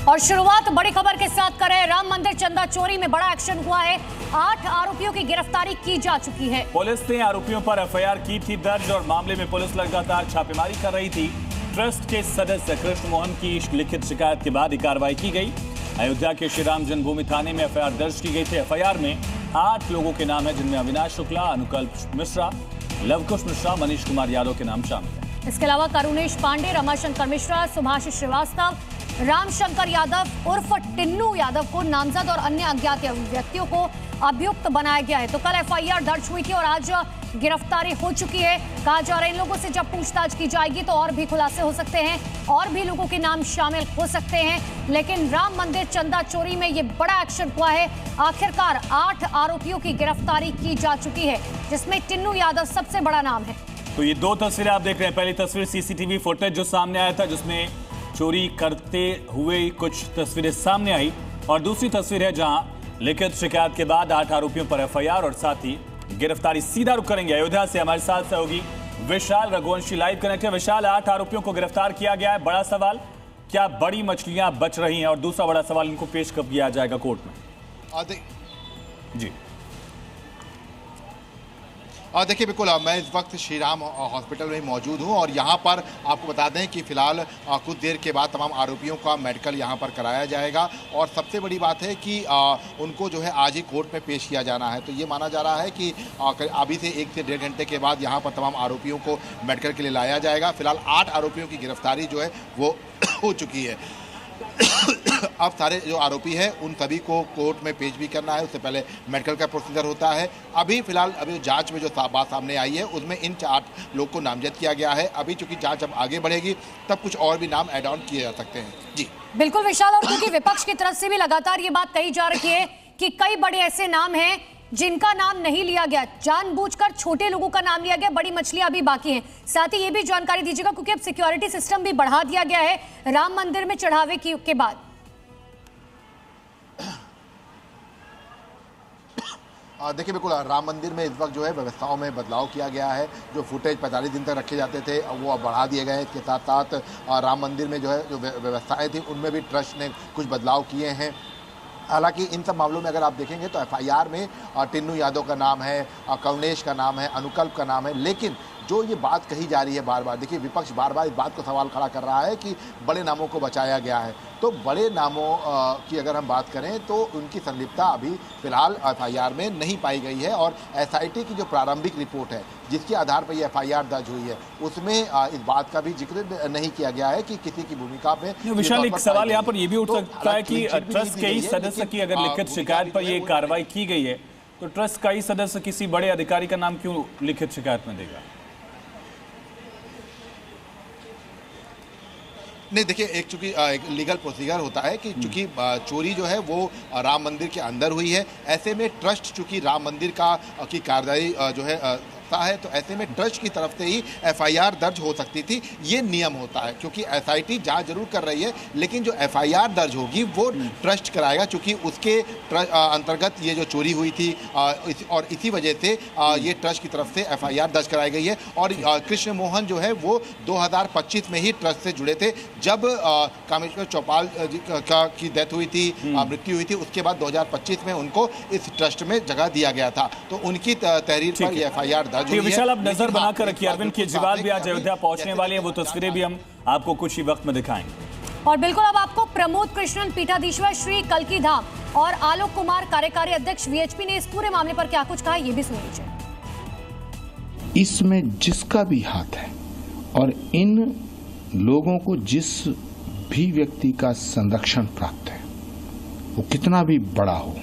और शुरुआत बड़ी खबर के साथ करें। राम मंदिर चंदा चोरी में बड़ा एक्शन हुआ है। 8 आरोपियों की गिरफ्तारी की जा चुकी है। पुलिस ने आरोपियों पर एफआईआर की थी दर्ज और मामले में पुलिस लगातार छापेमारी कर रही थी। ट्रस्ट के सदस्य कृष्ण मोहन की लिखित शिकायत के बाद कार्रवाई की गई। अयोध्या के श्री राम जन्मभूमि थाने में एफआईआर दर्ज की गई थी। एफआईआर में 8 लोगों के नाम है, जिनमें अविनाश शुक्ला, अनुकल्प मिश्रा, लवकुश मिश्रा, मनीष कुमार यादव के नाम शामिल हैं। इसके अलावा करुणेश पांडे, रमाशंकर मिश्रा, सुभाष श्रीवास्तव, रामशंकर यादव उर्फ टिन्नू यादव को नामजद और अन्य अज्ञात व्यक्तियों को अभियुक्त बनाया गया है। तो कल एफआईआर दर्ज हुई थी और आज गिरफ्तारी हो चुकी है। कहा जा रहा है इन लोगों से जब पूछताछ की जाएगी तो और भी खुलासे हो सकते हैं, और भी लोगों के नाम शामिल हो सकते हैं। लेकिन राम मंदिर चंदा चोरी में ये बड़ा एक्शन हुआ है। आखिरकार 8 आरोपियों की गिरफ्तारी की जा चुकी है, जिसमें टिन्नू यादव सबसे बड़ा नाम है। तो ये 2 तस्वीरें आप देख रहे हैं। पहली तस्वीर सीसीटीवी फुटेज जो सामने आया था, जिसमें चोरी करते हुए कुछ तस्वीरें सामने आई, और दूसरी तस्वीर है जहां लिखित शिकायत के बाद 8 आरोपियों पर एफआईआर और साथ ही गिरफ्तारी। सीधा रुख करेंगे अयोध्या से, हमारे साथ सहयोगी विशाल रघुवंशी लाइव कनेक्ट है। विशाल, 8 आरोपियों को गिरफ्तार किया गया है। बड़ा सवाल, क्या बड़ी मछलियां बच रही हैं? और दूसरा बड़ा सवाल, इनको पेश कब किया जाएगा कोर्ट में? जी देखिए, बिल्कुल मैं इस वक्त श्री राम हॉस्पिटल में मौजूद हूं और यहां पर आपको बता दें कि फिलहाल कुछ देर के बाद तमाम आरोपियों का मेडिकल यहां पर कराया जाएगा। और सबसे बड़ी बात है कि उनको जो है आज ही कोर्ट में पेश किया जाना है। तो ये माना जा रहा है कि अभी से 1 से 1.5 घंटे के बाद यहां पर तमाम आरोपियों को मेडिकल के लिए लाया जाएगा। फिलहाल 8 आरोपियों की गिरफ्तारी जो है वो हो चुकी है। अब सारे जो आरोपी हैं उन सभी को कोर्ट में पेश भी करना है, उससे पहले मेडिकल का प्रोसीजर होता है। अभी फिलहाल जांच में जो बात सामने आई है उसमें इन 4 लोग को नामजद किया गया है। अभी चूंकि जांच अब आगे बढ़ेगी तब कुछ और भी नाम ऐड ऑन किए जा सकते हैं। जी बिल्कुल विशाल, और क्योंकि विपक्ष की तरफ से भी लगातार ये बात कही जा रही है कि कई बड़े ऐसे नाम हैं जिनका नाम नहीं लिया गया, जानबूझकर छोटे लोगों का नाम लिया गया, बड़ी मछलियां अभी बाकी हैं। साथ ही ये भी जानकारी दीजिएगा, क्योंकि अब सिक्योरिटी सिस्टम भी बढ़ा दिया गया है राम मंदिर में चढ़ावे के बाद। देखिए, बिल्कुल राम मंदिर में इस वक्त जो है व्यवस्थाओं में बदलाव किया गया है। जो फुटेज 45 दिन तक रखे जाते थे वो अब बढ़ा दिए गए हैं। इसके साथ साथ राम मंदिर में जो है जो व्यवस्थाएं थी उनमें भी ट्रस्ट ने कुछ बदलाव किए हैं। हालांकि इन सब मामलों में अगर आप देखेंगे तो एफआईआर में टिन्नू यादव का नाम है, करुणेश का नाम है, अनुकल्प का नाम है। लेकिन जो ये बात कही जा रही है बार बार, देखिए विपक्ष बार बार इस बात को सवाल खड़ा कर रहा है कि बड़े नामों को बचाया गया है। तो बड़े नामों की अगर हम बात करें तो उनकी संलिप्तता अभी फिलहाल एफआईआर में नहीं पाई गई है। और एसआईटी की जो प्रारंभिक रिपोर्ट है जिसके आधार पर यह एफआईआर दर्ज हुई है उसमें इस बात का भी जिक्र नहीं किया गया है कि किसी की भूमिका में। विशाल, एक सवाल यहाँ पर यह भी उठ सकता है कि ट्रस्ट के ही सदस्य की अगर लिखित शिकायत पर यह कार्रवाई की गई है तो ट्रस्ट का ही सदस्य किसी बड़े अधिकारी का नाम क्यों लिखित शिकायत में देगा? नहीं, देखिए चूंकि एक लीगल प्रोसीजर होता है कि चूंकि चोरी जो है वो राम मंदिर के अंदर हुई है, ऐसे में ट्रस्ट चूंकि राम मंदिर की कार्यवाही जो है है, तो ऐसे में ट्रस्ट की तरफ से ही एफआईआर दर्ज हो सकती थी। ये नियम होता है, क्योंकि एसआईटी जांच जरूर कर रही है लेकिन जो एफआईआर दर्ज होगी वो ट्रस्ट कराएगा, क्योंकि उसके अंतर्गत ये जो चोरी हुई थी और इसी वजह से ये ट्रस्ट की तरफ से एफआईआर दर्ज कराई गई है। और कृष्ण मोहन जो है वो 2025 में ही ट्रस्ट से जुड़े थे। जब कामेश्वर चौपाल की डेथ हुई थी, मृत्यु हुई थी, उसके बाद 2025 में उनको इस ट्रस्ट में जगह दिया गया था। तो उनकी तहरीर पर यह एफआईआर विशाल, आप नजर बनाकर रखिए। अरविंद केजरीवाल भी आज अयोध्या पहुंचने वाले हैं, वो तस्वीरें भी हम आपको कुछ ही वक्त में दिखाएंगे। और बिल्कुल अब आपको प्रमोद कृष्णन पीठाधीश्वर श्री कल्की धाम और आलोक कुमार कार्यकारी अध्यक्ष वीएचपी ने इस पूरे मामले पर क्या कुछ कहा, ये भी सुन लीजिए। इसमें जिसका भी हाथ है और इन लोगों को जिस भी व्यक्ति का संरक्षण प्राप्त है वो कितना भी बड़ा हो,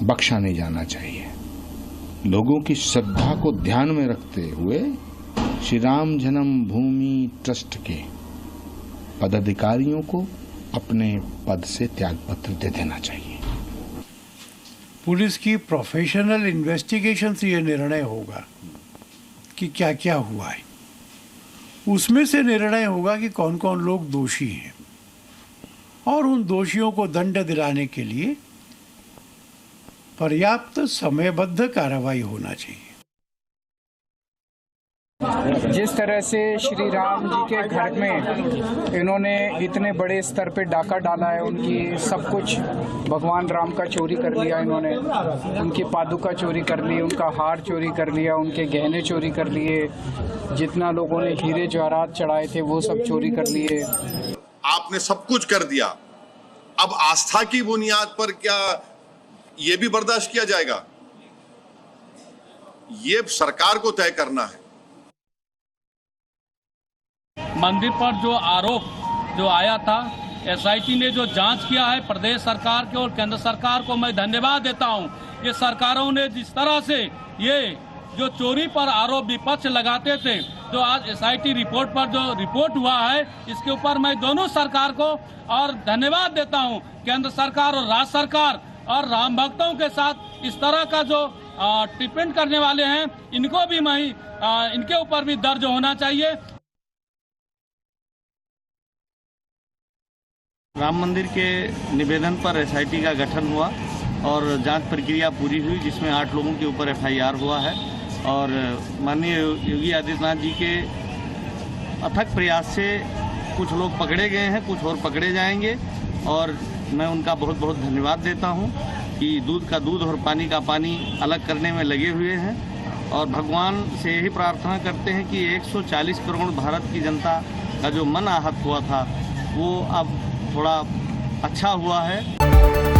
बख्शा नहीं जाना चाहिए। लोगों की श्रद्धा को ध्यान में रखते हुए श्री राम जन्मभूमि ट्रस्ट के पदाधिकारियों को अपने पद से त्यागपत्र दे देना चाहिए। पुलिस की प्रोफेशनल इन्वेस्टिगेशन से यह निर्णय होगा कि क्या क्या हुआ है। उसमें से निर्णय होगा कि कौन कौन लोग दोषी हैं और उन दोषियों को दंड दिलाने के लिए पर्याप्त समयबद्ध कार्रवाई होना चाहिए। जिस तरह से श्री राम जी के घर में इन्होंने इतने बड़े स्तर पे डाका डाला है, उनकी सब कुछ भगवान राम का चोरी कर लिया इन्होंने, उनकी पादुका चोरी कर ली, उनका हार चोरी कर लिया, उनके गहने चोरी कर लिए, जितना लोगों ने हीरे जवाहरात चढ़ाए थे वो सब चोरी कर लिए। आपने सब कुछ कर दिया, अब आस्था की बुनियाद पर क्या ये भी बर्दाश्त किया जाएगा? ये सरकार को तय करना है। मंदिर पर जो आरोप जो आया था, एसआईटी ने जो जांच किया है, प्रदेश सरकार के और केंद्र सरकार को मैं धन्यवाद देता हूं। ये सरकारों ने जिस तरह से ये जो चोरी पर आरोप विपक्ष लगाते थे, जो आज एसआईटी रिपोर्ट पर जो रिपोर्ट हुआ है, इसके ऊपर मैं दोनों सरकार को और धन्यवाद देता हूं। केंद्र सरकार और राज्य सरकार और राम भक्तों के साथ इस तरह का जो टिप्पणी करने वाले हैं, इनको भी इनके ऊपर भी दर्ज होना चाहिए। राम मंदिर के निवेदन पर एसआईटी का गठन हुआ और जांच प्रक्रिया पूरी हुई, जिसमें 8 लोगों के ऊपर एफआईआर हुआ है और माननीय योगी आदित्यनाथ जी के अथक प्रयास से कुछ लोग पकड़े गए हैं, कुछ और पकड़े जाएंगे और मैं उनका बहुत बहुत धन्यवाद देता हूं कि दूध का दूध और पानी का पानी अलग करने में लगे हुए हैं और भगवान से यही प्रार्थना करते हैं कि 140 करोड़ भारत की जनता का जो मन आहत हुआ था वो अब थोड़ा अच्छा हुआ है।